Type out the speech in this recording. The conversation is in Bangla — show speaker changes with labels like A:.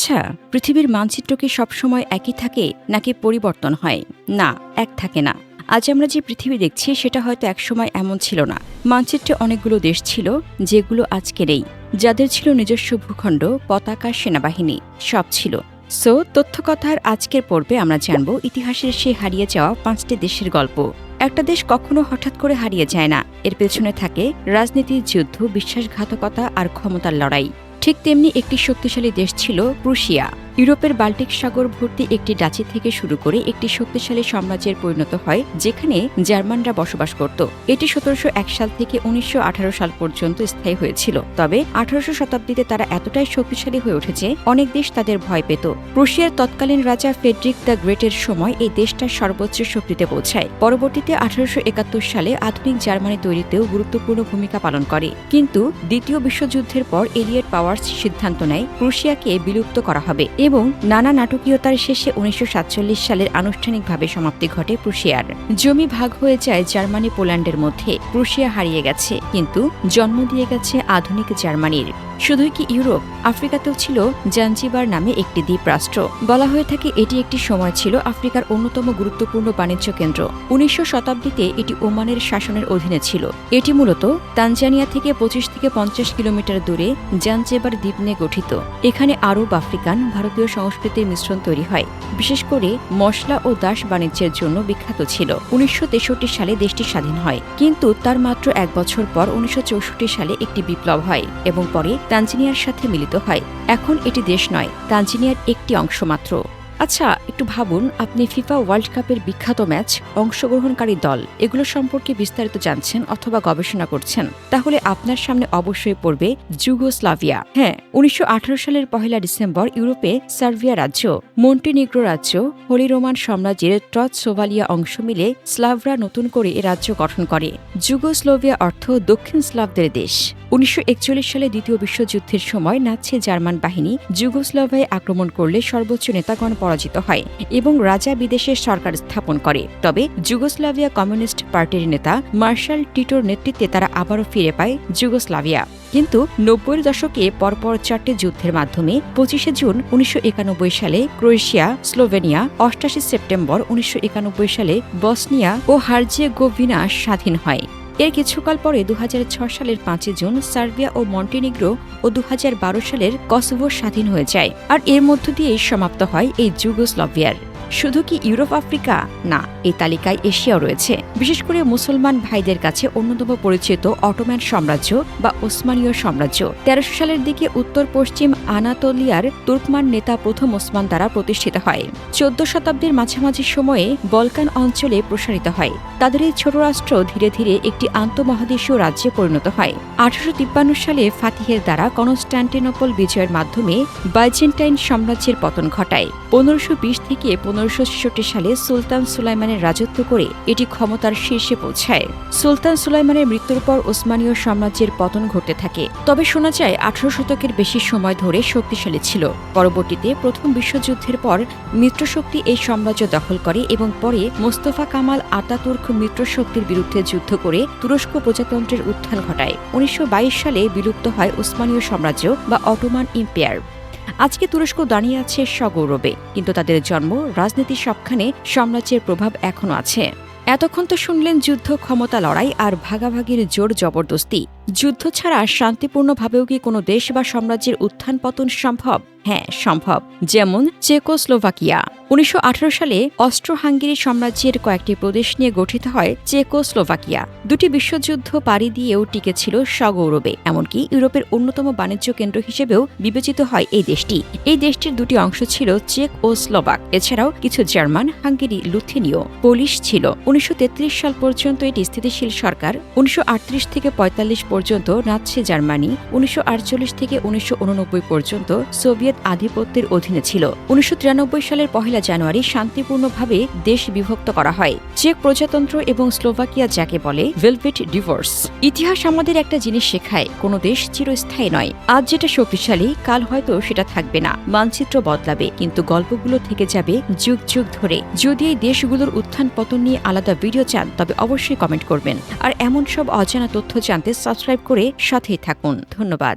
A: আচ্ছা, পৃথিবীর মানচিত্র কি সবসময় একই থাকে নাকি পরিবর্তন হয়? না, এক থাকে না। আজ আমরা যে পৃথিবী দেখছি সেটা হয়তো একসময় এমন ছিল না। মানচিত্রে অনেকগুলো দেশ ছিল যেগুলো আজকে নেই, যাদের ছিল নিজস্ব ভূখণ্ড, পতাকা, সেনাবাহিনী, সব ছিল। তথ্যকথার আজকের পর্বে আমরা জানব ইতিহাসের সেই হারিয়ে যাওয়া 5টি দেশের গল্প। একটা দেশ কখনো হঠাৎ করে হারিয়ে যায় না, এর পেছনে থাকে রাজনীতির যুদ্ধ, বিশ্বাসঘাতকতা আর ক্ষমতার লড়াই। ঠিক তেমনি একটি শক্তিশালী দেশ ছিল প্রুশিয়া। ইউরোপের বাল্টিক সাগর ভর্তি একটি ডাচি থেকে শুরু করে একটি শক্তিশালী সাম্রাজ্যের পরিণত হয়, যেখানে জার্মানরা বসবাস করত। এটি 1701 সাল থেকে 1918 সাল পর্যন্ত স্থায়ী হয়েছিল। তবে 18শো শতাব্দীতে তারা এতটাই শক্তিশালী হয়ে উঠেছে অনেক দেশ তাদের ভয় পেত। প্রুশিয়ার তৎকালীন রাজা ফ্রেডরিক দ্য গ্রেটের সময় এই দেশটার সর্বোচ্চ শক্তিতে পৌঁছায়। পরবর্তীতে 1871 সালে আধুনিক জার্মানি তৈরিতেও গুরুত্বপূর্ণ ভূমিকা পালন করে। কিন্তু দ্বিতীয় বিশ্বযুদ্ধের পর এলিয়েট পাওয়ার্স সিদ্ধান্ত নেয় প্রুশিয়াকে বিলুপ্ত করা হবে এবং নানা নাটকীয়তার শেষে 1947 সালের আনুষ্ঠানিকভাবে সমাপ্তি ঘটে প্রুশিয়ার। জমি ভাগ হয়ে যায় জার্মানি পোল্যান্ডের মধ্যে। প্রুশিয়া হারিয়ে গেছে, কিন্তু জন্ম দিয়ে গেছে আধুনিক জার্মানির। শুধুই কি ইউরোপ, আফ্রিকাতেও ছিল জাঞ্জিবার নামে একটি দ্বীপ রাষ্ট্র। বলা হয়ে থাকে এটি একটি সময় ছিল আফ্রিকার অন্যতম গুরুত্বপূর্ণ বাণিজ্য কেন্দ্র। 1900 শতাব্দীতে এটি ওমানের শাসনের অধীনে ছিল। এটি মূলত তানজানিয়া থেকে 25 থেকে 50 কিলোমিটার দূরে জাঞ্জিবার দ্বীপ নিয়ে গঠিত। এখানে আরব, আফ্রিকান, ভারতীয় সংস্কৃতির মিশ্রণ তৈরি হয়। বিশেষ করে মশলা ও দাস বাণিজ্যের জন্য বিখ্যাত ছিল। 1963 সালে দেশটি স্বাধীন হয়, কিন্তু তার মাত্র 1 বছর পর 1964 সালে একটি বিপ্লব হয় এবং পরে তানজানিয়ার সাথে মিলিত হয়। এখন এটি দেশ নয়, তানজানিয়ার একটি অংশ মাত্র। আচ্ছা, একটু ভাবুন, আপনি ফিফা ওয়ার্ল্ড কাপের বিখ্যাত ম্যাচ, অংশগ্রহণকারী দল, এগুলো সম্পর্কে বিস্তারিত জানছেন অথবা গবেষণা করছেন। তাহলে আপনার সামনে অবশ্যই পড়বে যুগোস্লাভিয়া। হ্যাঁ, 1918 সালের 1 ডিসেম্বর ইউরোপে সার্বিয়া রাজ্য, মন্টিনিগ্রো রাজ্য, হোলি রোমান সাম্রাজ্যের ট্রৎসোভালিয়া অংশ মিলে স্লাভরা নতুন করে এ রাজ্য গঠন করে। যুগোস্লোভিয়া অর্থ দক্ষিণ স্লাভদের দেশ। 1941 সালে দ্বিতীয় বিশ্বযুদ্ধের সময় নাৎসি জার্মান বাহিনী যুগোস্লাভিয়ায় আক্রমণ করলে সর্বোচ্চ নেতাগণ পরাজিত হয় এবং রাজা বিদেশের সরকার স্থাপন করে। তবে যুগোস্লাভিয়া কমিউনিস্ট পার্টির নেতা মার্শাল টিটোর নেতৃত্বে তারা আবারও ফিরে পায় যুগোস্লাভিয়া। কিন্তু 90-এর দশকে পরপর 4টি যুদ্ধের মাধ্যমে 25শে জুন 1991 সালে ক্রোয়েশিয়া, স্লোভেনিয়া, 88 সেপ্টেম্বর 1991 সালে বসনিয়া ও হার্জেগোভিনা স্বাধীন হয়। এর কিছুকাল পরে 2006 সালের 5 জুন সার্বিয়া ও মন্টিনিগ্রো ও 2012 সালের কসোভো স্বাধীন হয়ে যায়। আর এর মধ্য দিয়েই সমাপ্ত হয় এই যুগোস্লাভিয়ার। শুধু কি ইউরোপ, আফ্রিকা? না, এই তালিকায় এশিয়াও রয়েছে। বিশেষ করে মুসলমান ভাইদের কাছে অন্যতম পরিচিত অটোম্যান সাম্রাজ্য বা ওসমানীয় সাম্রাজ্য। 1300 সালের দিকে উত্তর পশ্চিম আনাতোলিয়ার তুর্কমান নেতা প্রথম ওসমান দ্বারা প্রতিষ্ঠিত হয়। 14 শতাব্দীর মাঝামাঝি সময়ে বলকান অঞ্চলে প্রসারিত হয়। তাদের এই ছোট রাষ্ট্র ধীরে ধীরে একটি আন্তঃমহাদেশীয় রাজ্যে পরিণত হয়। 1853 সালে ফাতিহের দ্বারা কনস্ট্যান্টিনোপল বিজয়ের মাধ্যমে বাইজেন্টাইন সাম্রাজ্যের পতন ঘটায়। 1520 থেকে 1566 সালে সুলতান সুলাইমানের রাজত্ব করে এটি ক্ষমতার শীর্ষে পৌঁছায়। সুলতান সুলাইমানের মৃত্যুর পর ওসমানীয় সাম্রাজ্যের পতন ঘটতে থাকে। তবে শোনা যায় 18 শতকের বেশি সময় ধরে শক্তিশালী ছিল। পরবর্তীতে প্রথম বিশ্বযুদ্ধের পর মিত্রশক্তি এই সাম্রাজ্য দখল করে এবং পরে মোস্তফা কামাল আতাতুর্ক মিত্রশক্তির বিরুদ্ধে যুদ্ধ করে তুরস্ক প্রজাতন্ত্রের উত্থান ঘটায়। 1922 সালে বিলুপ্ত হয় ওসমানীয় সাম্রাজ্য বা অটোমান এম্পায়ার। আজকে তুরস্ক দাঁড়িয়ে আছে সগৌরবে, কিন্তু তাদের জন্ম, রাজনীতি, সবখানে সাম্রাজ্যের প্রভাব এখনো আছে। এতক্ষণ তো শুনলেন যুদ্ধ, ক্ষমতা, লড়াই আর ভাগাভাগির জোর জবরদস্তি। যুদ্ধ ছাড়া শান্তিপূর্ণভাবেও কি কোনো দেশ বা সাম্রাজ্যের উত্থান পতন সম্ভব? হ্যাঁ, সম্ভব। যেমন চেকোস্লোভাকিয়া। 1918 সালে অস্ট্রো হাঙ্গেরি সাম্রাজ্যের কয়েকটি প্রদেশ নিয়ে গঠিত হয় চেকোস্লোভাকিয়া। দুটি বিশ্বযুদ্ধ পাড়ি দিয়েও টিকেছিল সগৌরবে, এমনকি ইউরোপের অন্যতম বাণিজ্য কেন্দ্র হিসেবেও বিবেচিত হয় এই দেশটি। এই দেশটির দুটি অংশ ছিল চেক ও স্লোভাক। এছাড়াও কিছু জার্মান, হাঙ্গেরি, লুথেনীয়, পোলিশ ছিল। 1933 সাল পর্যন্ত এটি স্থিতিশীল সরকার। 1938 থেকে 45 পর্যন্ত নাৎসি জার্মানি, 1948 থেকে 1989 পর্যন্ত সোভিয়েত আধিপত্যের অধীনে ছিল। 1993 সালের 1 জানুয়ারি শান্তিপূর্ণভাবে দেশ বিভক্ত করা হয়। চেক প্রজাতন্ত্র এবং স্লোভাকিয়া যাকে বলে ভেলভেট ডিভোর্স। ইতিহাস আমাদের একটা জিনিস শেখায়, কোনো দেশ চিরস্থায়ী নয়। আজ যেটা শক্তিশালী, কাল হয়তো সেটা থাকবে না। মানচিত্র বদলাবে, কিন্তু গল্পগুলো থেকে যাবে যুগ যুগ ধরে। যদি এই দেশগুলোর উত্থান পতন নিয়ে আলাদা ভিডিও চান তবে অবশ্যই কমেন্ট করবেন। আর এমন সব অজানা তথ্য জানতে সাবস্ক্রাইব করে সাথেই থাকুন। ধন্যবাদ।